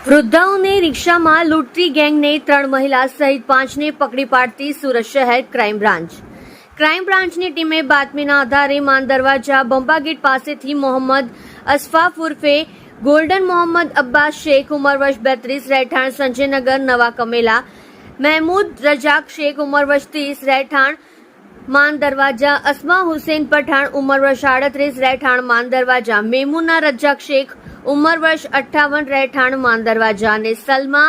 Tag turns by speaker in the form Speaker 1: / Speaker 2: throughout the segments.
Speaker 1: વૃદ્ધાઓને રિક્ષામાં લૂંટતી ગેંગને 3 મહિલા સહિત 5ને પકડી પાડતી સુરત શહેર ક્રાઇમ બ્રાન્ચની ટીમે બાતમીના આધારે માન દરવાજા બંબા ગેટ પાસેથી મોહમ્મદ અસફાફ ઉર્ફે ગોલ્ડન મોહમ્મદ અબ્બાસ શેખ ઉંમર વર્ષ 32 રહેઠાણ સંજયનગર નવા કમેલા, મહેમૂદ રજાક શેખ ઉંમર વર્ષ 30 રહેઠાણ માન દરવાજા, અસ્મા હુસૈન પઠાણ ઉંમર વર્ષ 38 રહેઠાણ માન દરવાજા, મેમુના રજાક શેખ ઉંમર વર્ષ 58 રહેઠાણ માન દરવાજા અને સલમા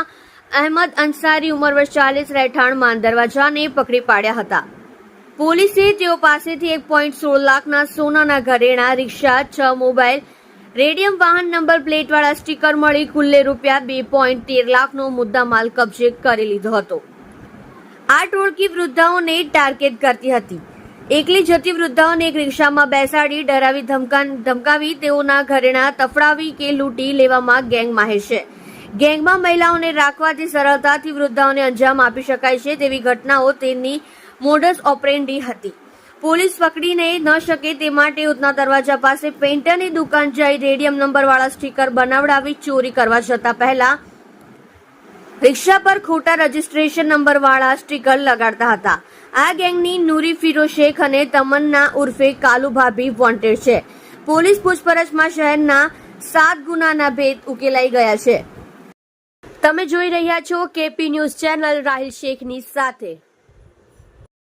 Speaker 1: અહેમદ અંસારી ઉંમર વર્ષ 40 રહેઠાણ માન દરવાજાને પકડી પાડ્યા હતા. પોલીસે તેઓ પાસેથી 1.16 લાખના સોનાના ઘરેણા, રિક્ષા, 6 મોબાઈલ, રેડિયમ વાહન નંબર પ્લેટવાળા સ્ટીકર મળી કુલ્લે રૂપિયા 2.13 લાખનો મુદ્દામાલ કબજે કરી લીધો હતો. આ ટોળકી વૃદ્ધાઓને ટાર્ગેટ કરતી હતી. એકલી જતી વૃદ્ધાઓને એક રિક્ષામાં બેસાડી ડરાવી ધમકાવી તેઓના ઘરેણા તફડાવી કે લૂંટી લેવામાં ગેંગ માહિર છે. ગેંગમાં મહિલાઓને રાખવાથી સરળતાથી વૃદ્ધાઓને અંજામ આપી શકાય છે તેવી ઘટનાઓ તેની મોડસ ઓપરેન્ડી હતી. પોલીસ પકડીને ન શકે તે માટે ઉધના દરવાજા પાસે પેઇન્ટરની દુકાન જઈ રેડિયમ નંબરવાળા સ્ટીકર બનાવડાવી ચોરી કરવા જતા પહેલા રિક્ષા પર ખોટા રજીસ્ટ્રેશન નંબરવાળા સ્ટીકર લગાડતા હતા. આ ગેંગની નૂરી ફિરોઝ શેખ અને તમન્ના ઉર્ફે કાલુ ભાભી વોન્ટેડ છે. પોલીસ પૂછપરછમાં શહેરના 7 ગુનાના ભેદ ઉકેલાઈ ગયા છે. તમે જોઈ રહ્યા છો કેપી ન્યૂઝ ચેનલ રાહિલ શેખની સાથે.